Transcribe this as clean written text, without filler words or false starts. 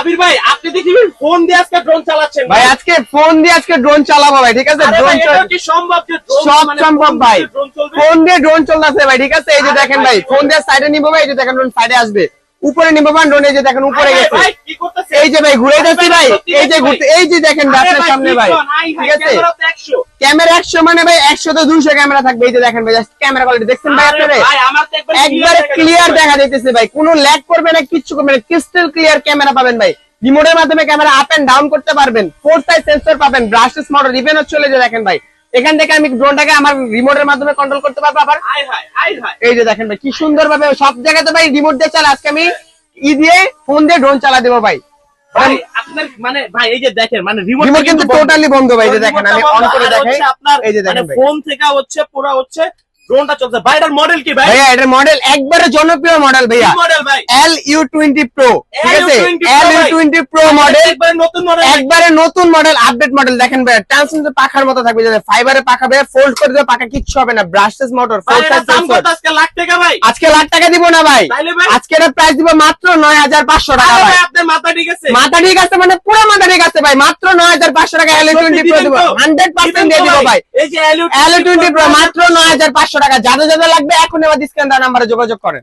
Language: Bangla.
আবির ভাই আপনি দেখি ফোন দিয়ে আজকে ড্রোন চালাচ্ছেন ভাই, আজকে ফোন দিয়ে আজকে ড্রোন চালাবো ভাই, ঠিক আছে? ড্রোন কি সম্ভব যে সব সম্ভব ভাই, ফোন দিয়ে ড্রোন চলতেছে ভাই, ঠিক আছে? এই যে দেখেন ভাই, ফোন দিয়ে সাইডে নিবো ভাই, এই যে দেখেন ড্রোন সাইডে আসবে, উপরে নিবো ভাই ড্রোন, এই যে দেখেন উপরে গেছে, এই যে ভাই ঘুরে যাচ্ছি ভাই, এই যে ঘুরতে, এই যে দেখেন আপনার সামনে ভাই, ঠিক আছে? ক্যামেরা 100 মানে ভাই 100 তো 200 ক্যামেরা থাকবে, এই যে দেখেন ভাই, জাস্ট ক্যামেরা কোয়ালিটি দেখছেন ভাই আপনারা, একবারে ক্লিয়ার দেখা যাইতেছে ভাই, কোনো ল্যাগ করবে না, কিচ্ছু করবে না, ক্রিস্টাল ক্লিয়ার ক্যামেরা পাবেন ভাই। রিমোটের মাধ্যমে ক্যামেরা আপ এন্ড ডাউন করতে পারবেন, 4 সাইজ সেন্সর পাবেন, ব্রাশলেস মডেল ইভেনও চলে যায়। দেখেন ভাই, এখান থেকে আমি ড্রোনটাকে আমার রিমোটের মাধ্যমে কন্ট্রোল করতে পারবো আবার। এই যে দেখেন ভাই, কি সুন্দর ভাবে সব জায়গাতে ভাই রিমোট দিয়ে চালা, আজকে আমি দিয়ে ফোন দিয়ে ড্রোন চালা দেবো ভাই। ভাই আপনার মানে ভাই এই যে দেখেন মানে রিমোট কিন্তু টোটালি বন্ধ ভাই, এই যে দেখেন আমি অন করে দেখাই, আপনার এই যে দেখেন ভাই, ফোন থেকে হচ্ছে পুরো হচ্ছে ড্রোনটা চলছে। ভাই এটার মডেল কি ভাই? ভাইয়া এটার মডেল একবারে জনপ্রিয় মডেল ভাইয়া, মডেল ভাই LU20 Pro, ঠিক আছে? LU20 Pro মডেল, একবারে নতুন মডেল, একবারে নতুন মডেল, আপডেট মডেল। দেখেন ভাই, ট্রান্সমিটার পাখার মতো থাকবে, যে ফাইবারে পাখা ভাই, ফোল্ড করে দিলে পাখা কিচ্ছু হবে না, ব্রাশলেস মোটর, 4 সাইজ সেন্সর। আজকে লাখ টাকা ভাই, আজকে লাখ টাকা দিব না ভাই, আজকে এর প্রাইস দিব মাত্র 9500 টাকা ভাই। আপনার মাথা ঠিক আছে? মাথা ঠিক আছে মানে পুরো মাথা ঠিক আছে ভাই, মাত্র 9500 টাকা LU20 Pro দিব, 100% দিয়ে দিব ভাই। এই যে LU20 Pro মাত্র 9500 টাকা। যাদের যাদের লাগবে এখন আমার স্ক্রিন দেওয়া নম্বরে যোগাযোগ করেন।